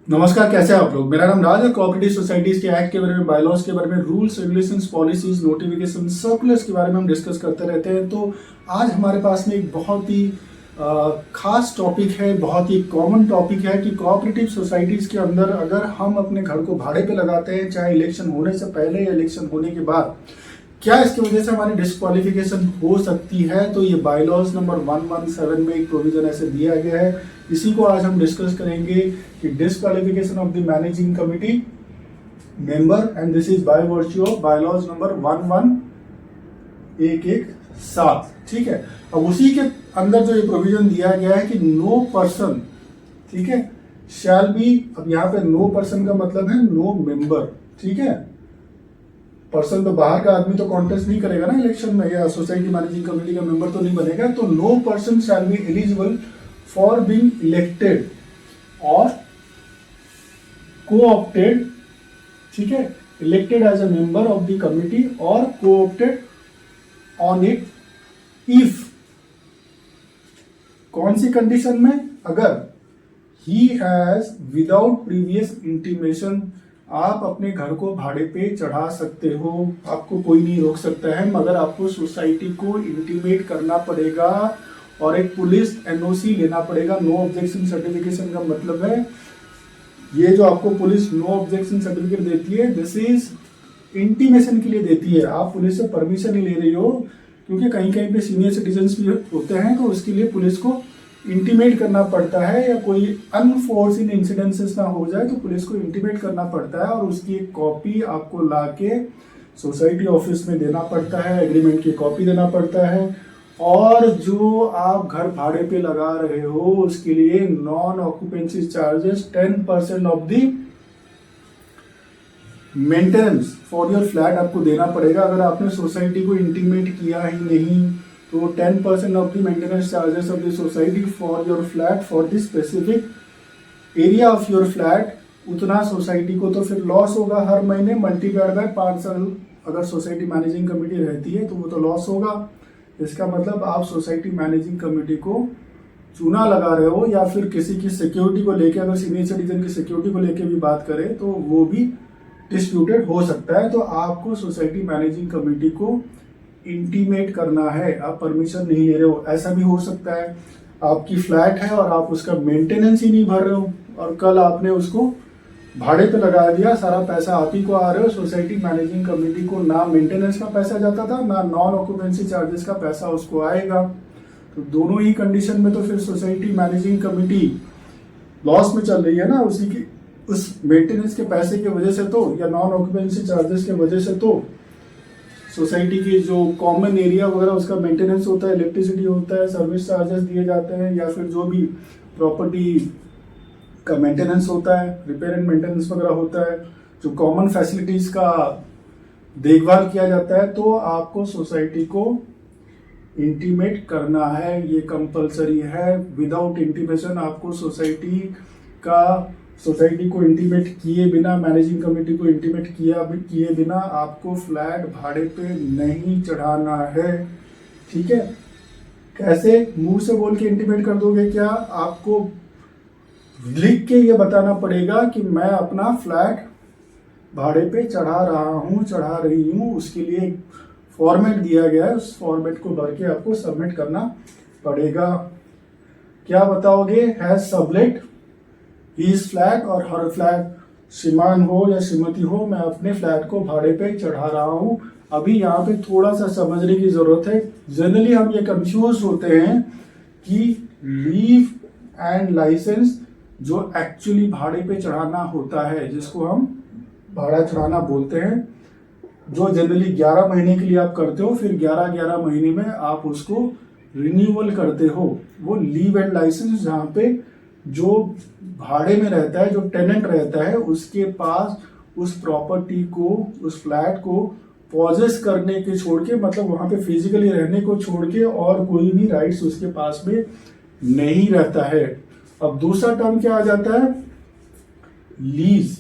नमस्कार, कैसे हैं आप लोग। मेरा नाम राज है। कोऑपरेटिव सोसाइटीज के एक्ट के बारे में, बायलॉज के बारे में, rules regulations, policies, notification, circulars के बारे में हम डिस्कस करते रहते हैं। तो आज हमारे पास में एक बहुत ही खास टॉपिक है, बहुत ही कॉमन टॉपिक है कि कोऑपरेटिव सोसाइटीज के अंदर अगर हम अपने घर को भाड़े पे लगाते हैं, चाहे इलेक्शन होने से पहले या इलेक्शन होने के बाद, क्या इसकी वजह से हमारी डिस्क्वालिफिकेशन हो सकती है। तो ये बायलॉज नंबर 117 में एक प्रोविजन ऐसे दिया गया है। इसी को आज हम डिस्कस करेंगे कि disqualification of the managing committee member, and this is by virtue of bylaws number 11117। ठीक है। अब उसी के अंदर जो ये प्रोविजन दिया गया है कि नो पर्सन, ठीक है, शैल बी, अब यहाँ पे नो पर्सन का मतलब है नो मेंबर। ठीक है, पर्सन तो बाहर का आदमी तो कॉन्टेस्ट नहीं करेगा ना इलेक्शन में, या सोसाइटी मैनेजिंग कमेटी का मेंबर तो नहीं बनेगा। तो no person shall be eligible for being elected और co-opted, ठीक है, elected as a member of the committee और co-opted ऑन इट इफ, कौन सी कंडीशन में, अगर he has without previous intimation, आप अपने घर को भाड़े पे चढ़ा सकते हो, आपको कोई नहीं रोक सकता है, मगर आपको सोसाइटी को इंटीमेट करना पड़ेगा और एक पुलिस एनओसी लेना पड़ेगा। नो ऑब्जेक्शन सर्टिफिकेशन का मतलब है ये जो आपको पुलिस नो ऑब्जेक्शन सर्टिफिकेट देती है, दिस इज इंटीमेशन के लिए देती है। आप पुलिस से परमिशन नहीं ले रही हो, क्योंकि कहीं कहीं पे सीनियर सिटीजन्स भी होते हैं, तो उसके लिए पुलिस को इंटीमेट करना पड़ता है, या कोई अनफोर्सिन इंसिडेंसेस ना हो जाए तो पुलिस को इंटीमेट करना पड़ता है, और उसकी एक कॉपी आपको लाके सोसाइटी ऑफिस में देना पड़ता है, एग्रीमेंट की कॉपी देना पड़ता है। और जो आप घर भाड़े पे लगा रहे हो उसके लिए non occupancy charges 10% of the maintenance for your flat आपको देना पड़ेगा। अगर आपने सोसाइटी को इंटीमेट किया ही नहीं तो 10% of the maintenance charges of the society for your flat for the specific area of your flat, उतना सोसाइटी को तो फिर लॉस होगा हर महीने, मल्टीप्लाइड बाय 5 साल अगर सोसाइटी मैनेजिंग कमेटी रहती है तो वो तो लॉस होगा। इसका मतलब आप सोसाइटी मैनेजिंग कमेटी को चूना लगा रहे हो, या फिर किसी की सिक्योरिटी को लेके, अगर सीनियर सिटीजन की सिक्योरिटी को लेके भी बात करें तो वो भी डिस्प्यूटेड हो सकता है। तो आपको सोसाइटी मैनेजिंग कमेटी को इंटीमेट करना है, आप परमिशन नहीं ले रहे हो। ऐसा भी हो सकता है आपकी फ्लैट है और आप उसका मेंटेनेंस ही नहीं भर रहे हो, और कल आपने उसको भाड़े पे लगा दिया, सारा पैसा आप ही को आ रहे हो, सोसाइटी मैनेजिंग कमेटी को ना मेंटेनेंस का पैसा जाता था, ना नॉन ऑक्यूपेंसी चार्जेस का पैसा उसको आएगा। तो दोनों ही कंडीशन में तो फिर सोसाइटी मैनेजिंग कमेटी लॉस में चल रही है ना, उसी की उस मेंटेनेंस के पैसे की वजह से तो, या नॉन ऑक्यूपेंसी चार्जेस की वजह से तो सोसाइटी की जो कॉमन एरिया वगैरह उसका मेंटेनेंस होता है, इलेक्ट्रिसिटी होता है, सर्विस चार्जेस दिए जाते हैं, या फिर जो भी प्रॉपर्टी का मेंटेनेंस होता है, रिपेयर एंड मेंटेनेंस वगैरह होता है, जो कॉमन फैसिलिटीज का देखभाल किया जाता है, तो आपको सोसाइटी को इंटीमेट करना है, ये कंपलसरी है। विदाउट इंटीमेशन आपको सोसाइटी को इंटीमेट किए बिना, मैनेजिंग कमेटी को इंटीमेट किए बिना आपको फ्लैट भाड़े पे नहीं चढ़ाना है। ठीक है। कैसे? मुंह से बोल के इंटीमेट कर दोगे क्या? आपको लिख के ये बताना पड़ेगा कि मैं अपना फ्लैट भाड़े पे चढ़ा रहा हूँ, चढ़ा रही हूँ। उसके लिए एक फॉर्मेट दिया गया है, उस फॉर्मेट को भर के आपको सबमिट करना पड़ेगा। क्या बताओगे? हैज सबलेट हिज फ्लैट और हर फ्लैट, श्रीमान हो या श्रीमती हो, मैं अपने फ्लैट को भाड़े पे चढ़ा रहा हूँ। अभी यहाँ पे थोड़ा सा समझने की जरूरत है। जनरली हम ये कंफ्यूज होते हैं कि लीव एंड लाइसेंस जो एक्चुअली भाड़े पे चढ़ाना होता है, जिसको हम भाड़ा चढ़ाना बोलते हैं, जो जनरली 11 महीने के लिए आप करते हो, फिर 11 महीने में आप उसको रिन्यूअल करते हो, वो लीव एंड लाइसेंस, जहाँ पे जो भाड़े में रहता है, जो टेनेंट रहता है, उसके पास उस प्रॉपर्टी को, उस फ्लैट को पॉजेस करने के छोड़ के, मतलब वहां पे फिजिकली रहने को छोड़ के और कोई भी राइट्स उसके पास में नहीं रहता है। अब दूसरा टर्म क्या आ जाता है? लीज।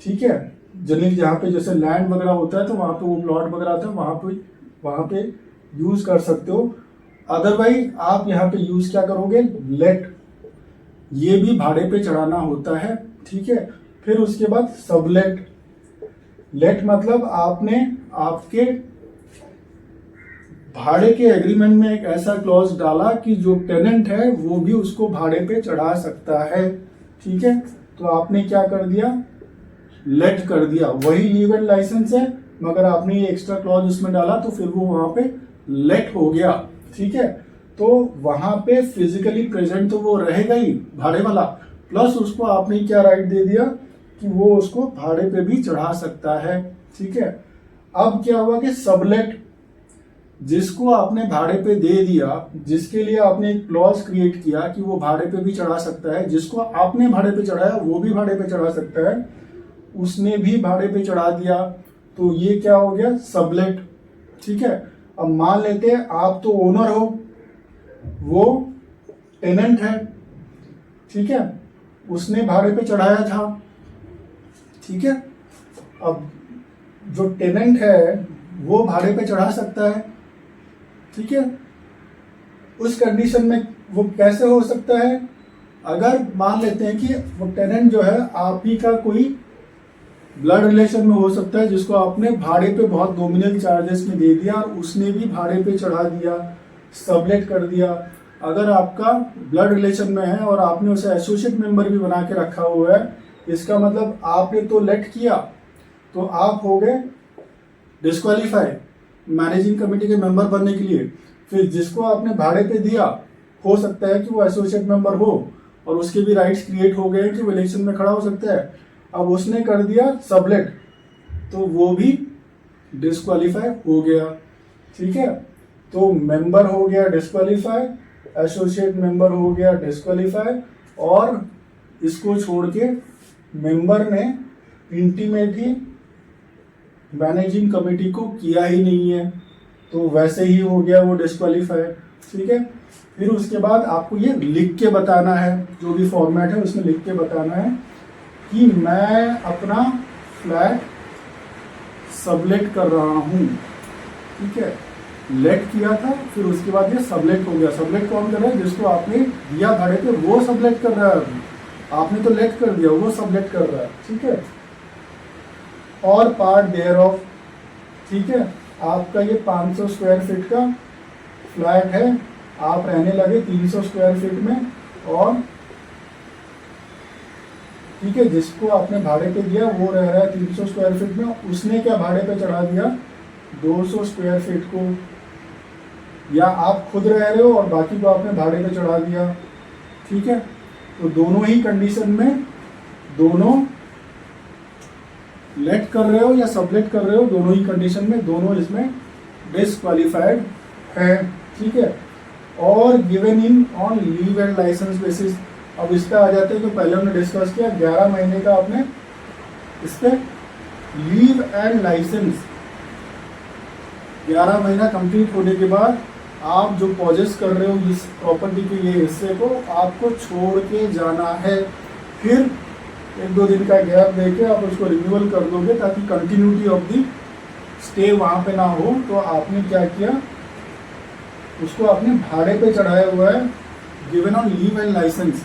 ठीक है। जनरली जहां पे जैसे लैंड वगैरह होता है तो वहां पे वो प्लॉट वगैरह आता है, वहां पे यूज कर सकते हो। अदरवाइज आप यहाँ पे यूज क्या करोगे? लेट ये भी भाड़े पे चढ़ाना होता है, ठीक है। फिर उसके बाद सबलेट। लेट मतलब आपने आपके भाड़े के एग्रीमेंट में एक ऐसा क्लॉज डाला कि जो टेनेंट है वो भी उसको भाड़े पे चढ़ा सकता है, ठीक है। तो आपने क्या कर दिया, लेट कर दिया। वही लीव एंड लाइसेंस है, मगर आपने ये एक्स्ट्रा क्लॉज उसमें डाला तो फिर वो वहां पे लेट हो गया, ठीक है। तो वहां पे फिजिकली प्रेजेंट तो वो रहेगा ही भाड़े वाला, प्लस उसको आपने क्या राइट दे दिया कि वो उसको भाड़े पे भी चढ़ा सकता है, ठीक है। अब क्या हुआ कि सबलेट, जिसको आपने भाड़े पे दे दिया, जिसके लिए आपने एक क्लॉज क्रिएट किया कि वो भाड़े पे भी चढ़ा सकता है, जिसको आपने भाड़े पे चढ़ाया वो भी भाड़े पे चढ़ा सकता है, उसने भी भाड़े पे चढ़ा दिया, तो ये क्या हो गया, सबलेट, ठीक है। अब मान लेते हैं आप तो ओनर हो, वो टेनेंट है, ठीक है, उसने भाड़े पे चढ़ाया था, ठीक है। अब जो टेनेंट है वो भाड़े पे चढ़ा सकता है, ठीक है। उस कंडीशन में वो कैसे हो सकता है, अगर मान लेते हैं कि वो टेनेंट जो है आप ही का कोई ब्लड रिलेशन में हो सकता है, जिसको आपने भाड़े पे बहुत नॉमिनल चार्जेस में दे दिया और उसने भी भाड़े पे चढ़ा दिया, सबलेट कर दिया। अगर आपका ब्लड रिलेशन में है और आपने उसे एसोसिएट मेंबर भी बना के रखा हुआ है, इसका मतलब आपने तो लेट किया तो आप हो गए डिस्क्वालीफाई मैनेजिंग कमेटी के मेंबर बनने के लिए। फिर जिसको आपने भाड़े पे दिया, हो सकता है कि वो एसोसिएट मेंबर हो और उसके भी राइट्स क्रिएट हो गए कि वो इलेक्शन में खड़ा हो सकता है। अब उसने कर दिया सबलेट, तो वो भी डिस्क्वालीफाई हो गया, ठीक है। तो मेंबर हो गया डिस्क्वालीफाई, एसोसिएट मेंबर हो गया डिस्क्वालीफाई, और इसको छोड़ के मेंबर ने इंटीमेट ही मैनेजिंग कमेटी को किया ही नहीं है, तो वैसे ही हो गया वो डिस्क्वालीफाई, ठीक है। फिर उसके बाद आपको ये लिख के बताना है, जो भी फॉर्मेट है उसमें लिख के बताना है कि मैं अपना फ्लैट सबलेट कर रहा हूँ, ठीक है। लेट किया था, फिर उसके बाद ये सबलेट हो गया। सबलेट कौन कर रहा है, जिसको आपने दिया भाड़े पे वो सबलेट कर रहा है। अभी आपने तो लेट कर दिया, वो सबलेट कर रहा है, ठीक है। और पार्ट देयर ऑफ, ठीक है। आपका ये 500 स्क्वायर फीट का फ्लैट है, आप रहने लगे 300 स्क्वायर फीट में, और ठीक है, जिसको आपने भाड़े पे दिया वो रह रहा है 300 स्क्वायर फीट में, उसने क्या भाड़े पे चढ़ा दिया 200 स्क्वायर फीट को, या आप खुद रह रहे हो और बाकी को आपने भाड़े पे चढ़ा दिया, ठीक है। तो दोनों ही कंडीशन में, दोनों लेट कर रहे हो या सबलेट कर रहे हो, दोनों ही कंडीशन में दोनों इसमें डिस्क्वालीफाइड है, ठीक है। और given in on leave and licence basis. अब इस पर आ जाते हैं, तो पहले हमने डिस्कस किया 11 महीने का आपने इस पर लीव एंड लाइसेंस, 11 महीना कंप्लीट होने के बाद आप जो पॉजेस कर रहे हो इस प्रॉपर्टी के ये हिस्से को, आपको छोड़ के जाना है। फिर 1-2 दिन का गैप देके आप उसको रिन्यूअल कर दोगे, ताकि कंटिन्यूटी ऑफ दी स्टे वहाँ पे ना हो। तो आपने क्या किया, उसको आपने भाड़े पे चढ़ाया हुआ है, given on leave and licence.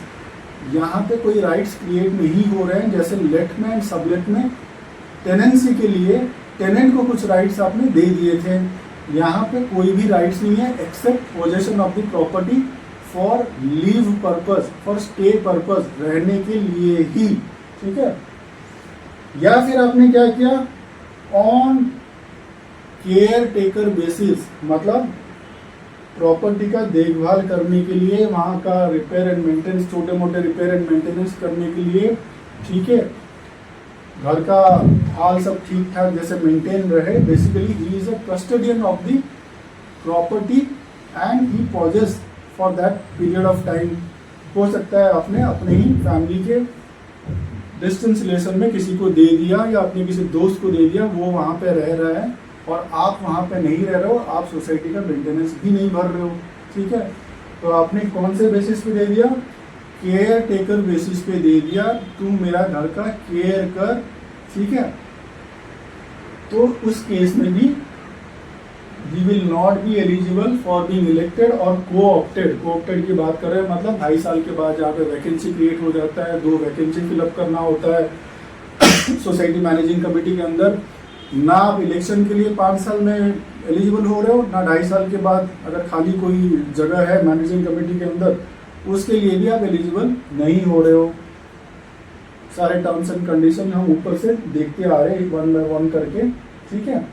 यहाँ पे कोई राइट्स क्रिएट नहीं हो रहे हैं, जैसे लेट में एंड सबलेट में टेनेंसी के लिए टेनेंट को कुछ राइट्स आपने दे दिए थे, यहाँ पे कोई भी राइट्स नहीं है except possession of the property for leave purpose, for stay purpose, रहने के लिए ही, ठीक है। या फिर आपने क्या किया, ऑन केयर टेकर बेसिस, मतलब प्रॉपर्टी का देखभाल करने के लिए, वहाँ का रिपेयर एंड मेंटेनेंस, छोटे मोटे रिपेयर एंड मेंटेनेंस करने के लिए, ठीक है, घर का हाल सब ठीक ठाक जैसे मेंटेन रहे। Basically he is a custodian of the property and he possess for that period of time. हो सकता है आपने अपने ही फैमिली के डिस्टेंस रिलेशन में किसी को दे दिया, या अपने किसी दोस्त को दे दिया, वो वहाँ पे रह रहा है और आप वहाँ पे नहीं रह रहे हो, आप सोसाइटी का मेंटेनेंस भी नहीं भर रहे हो, ठीक है। तो आपने कौन से बेसिस पे दे दिया, केयर टेकर बेसिस पे दे दिया, तुम मेरा घर का केयर कर, ठीक है। तो उस केस में भी we will not be eligible for being elected और को-ऑप्टेड की बात कर रहे हैं, मतलब 2.5 साल के बाद जहाँ पे वैकेंसी क्रिएट हो जाता है, 2 वैकेंसी फिलअप करना होता है सोसाइटी मैनेजिंग कमेटी के अंदर, ना आप इलेक्शन के लिए 5 साल में एलिजिबल हो रहे हो, ना 2.5 साल के बाद अगर खाली कोई जगह है मैनेजिंग कमेटी के अंदर उसके लिए भी आप एलिजिबल नहीं हो रहे हो। सारे टर्म्स एंड कंडीशन हम ऊपर से देखते आ रहे हैं 1 बाय 1 करके, ठीक है।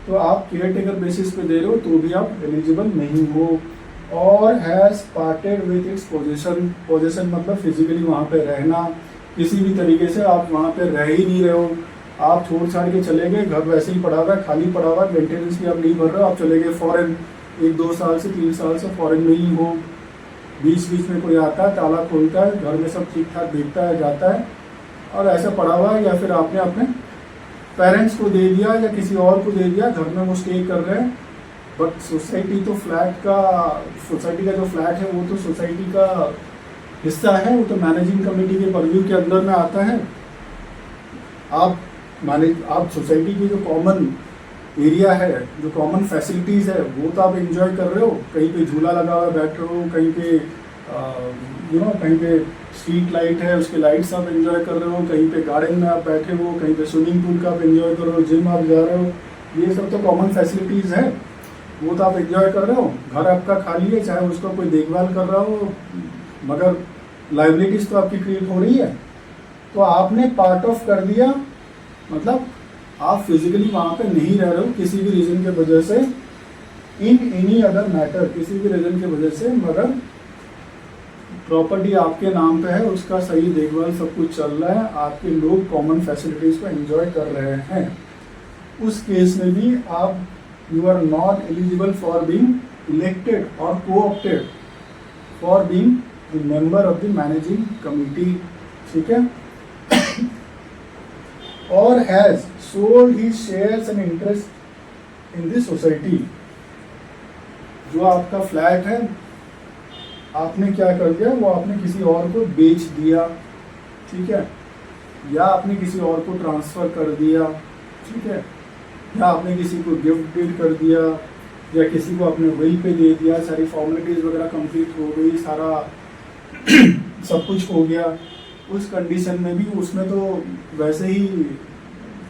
तो आप केयर टेकर बेसिस पे दे रहे हो तो भी आप एलिजिबल नहीं हो। और has parted with its position मतलब फिजिकली वहाँ पे रहना, किसी भी तरीके से आप वहाँ पे रह ही नहीं रहे हो, आप छोड़ छाड़ के चले गए, घर वैसे ही पड़ा हुआ है, खाली पड़ा हुआ है, मेंटेनेंस भी आप नहीं भर रहे हो, आप चले गए फॉरेन, 1-2 साल से 3 साल से फॉरेन में ही हो, बीच बीच में कोई आता है, ताला खोलता है, घर में सब ठीक ठाक देखता है, जाता है, और ऐसा पड़ा हुआ है, या फिर आपने अपने पेरेंट्स को दे दिया या किसी और को दे दिया, घर में वो स्टे कर रहे हैं। बट सोसाइटी तो सोसाइटी का जो फ्लैट है वो तो सोसाइटी का हिस्सा है, वो तो मैनेजिंग कमेटी के परव्यू के अंदर में आता है। आप सोसाइटी की जो कॉमन एरिया है, जो कॉमन फैसिलिटीज़ है, वो तो आप एंजॉय कर रहे हो, कहीं पे झूला लगा हुआ बैठ रहे हो, कहीं पे कहीं पे स्ट्रीट लाइट है उसके लाइट्स आप एंजॉय कर रहे हो, कहीं पे गार्डन में आप बैठे हो, कहीं पे स्विमिंग पूल का आप एंजॉय कर रहे हो, जिम आप जा रहे हो, ये सब तो कॉमन फैसिलिटीज़ है, वो तो आप एंजॉय कर रहे हो। घर आपका खाली है, चाहे उसका कोई देखभाल कर रहा हो, मगर लाइबिलिटीज़ तो आपकी क्रिएट हो रही है, तो आपने पार्ट ऑफ कर दिया, मतलब आप फिजिकली वहाँ पे नहीं रह रहे हो किसी भी रीज़न के वजह से, इन एनी अदर मैटर, किसी भी रीज़न की वजह से, मगर प्रॉपर्टी आपके नाम पे है, उसका सही देखभाल सब कुछ चल रहा है, आपके लोग कॉमन फैसिलिटीज़ को एंजॉय कर रहे हैं, उस केस में भी आप you are not eligible for being elected और co-opted for being the member of the managing committee, ठीक है। और has sold his shares and interest in this society, जो आपका फ्लैट है आपने क्या कर दिया, वो आपने किसी और को बेच दिया, ठीक है, या आपने किसी और को ट्रांसफ़र कर दिया, ठीक है, या आपने किसी को गिफ्ट डीड कर दिया, या किसी को अपने विल पे दे दिया, सारी फॉर्मेलिटीज़ वगैरह कंप्लीट हो गई, सारा सब कुछ हो गया, उस कंडीशन में भी उसमें तो वैसे ही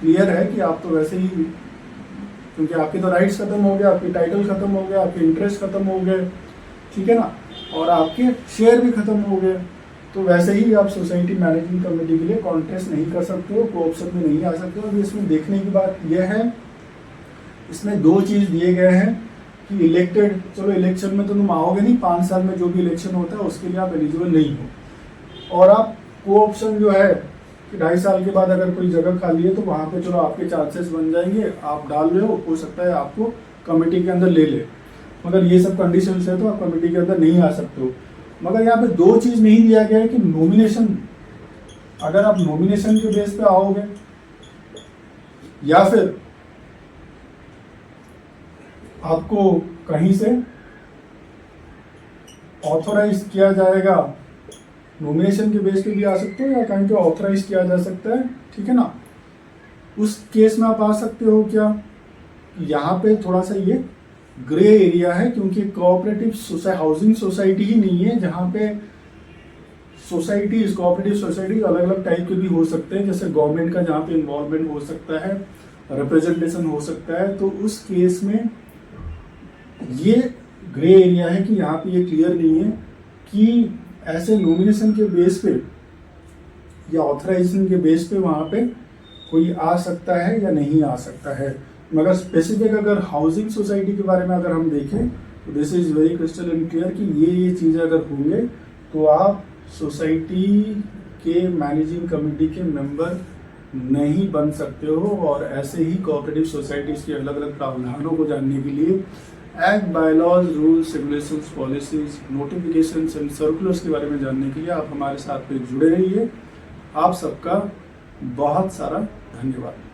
क्लियर है कि आप तो वैसे ही, क्योंकि आपके तो राइट्स खत्म हो गए, आपके टाइटल खत्म हो गए, आपके इंटरेस्ट खत्म हो गए, ठीक है ना, और आपके शेयर भी खत्म हो गए, तो वैसे ही आप सोसाइटी मैनेजिंग कमेटी के लिए कॉन्टेस्ट नहीं कर सकते हो, को-ऑप्शन में नहीं आ सकते हो। अभी इसमें देखने की बात यह है, इसमें 2 चीज़ दिए गए हैं कि इलेक्टेड, चलो इलेक्शन में तो तुम आओगे नहीं, 5 साल में जो भी इलेक्शन होता है उसके लिए आप एलिजिबल नहीं हो, और आप को-ऑप्शन जो है कि 2.5 साल के बाद अगर कोई जगह खाली है तो वहाँ पे चलो आपके चांसेस बन जाएंगे, आप डाल रहे हो सकता है आपको कमेटी के अंदर ले ले, मगर ये सब कंडीशंस है तो आप कमेटी के अंदर नहीं आ सकते हो। मगर यहाँ पे 2 चीज़ नहीं दिया गया है कि नॉमिनेशन, अगर आप नॉमिनेशन के बेस पे आओगे या फिर आपको कहीं से ऑथोराइज किया जाएगा, नॉमिनेशन के बेस पे भी आ सकते हो या कहीं पे ऑथोराइज किया जा सकता है, ठीक है ना, उस केस में आप आ सकते हो। क्या यहाँ पे थोड़ा सा ये ग्रे एरिया है, क्योंकि कोऑपरेटिव हाउसिंग सोसाइटी ही नहीं है, जहाँ पे सोसाइटीज, कोऑपरेटिव सोसाइटी अलग अलग टाइप के भी हो सकते हैं, जैसे गवर्नमेंट का जहाँ पे इन्वॉल्वमेंट हो सकता है, रिप्रेजेंटेशन हो सकता है, तो उस केस में ये ग्रे एरिया है कि यहाँ पे ये क्लियर नहीं है कि ऐसे नॉमिनेशन के बेस पे या ऑथराइजेशन के बेस पे वहाँ पे कोई आ सकता है या नहीं आ सकता है। मगर स्पेसिफिक अगर हाउसिंग सोसाइटी के बारे में अगर हम देखें तो this is very crystal and clear कि ये चीज़ें अगर होंगे तो आप सोसाइटी के मैनेजिंग कमेटी के मेंबर नहीं बन सकते हो। और ऐसे ही कोऑपरेटिव सोसाइटीज़ के अलग अलग प्रावधानों को जानने के लिए act, bylaws, rules, regulations, policies, notifications and circulars के बारे में जानने के लिए आप हमारे साथ पे जुड़े रहिए। आप सबका बहुत सारा धन्यवाद।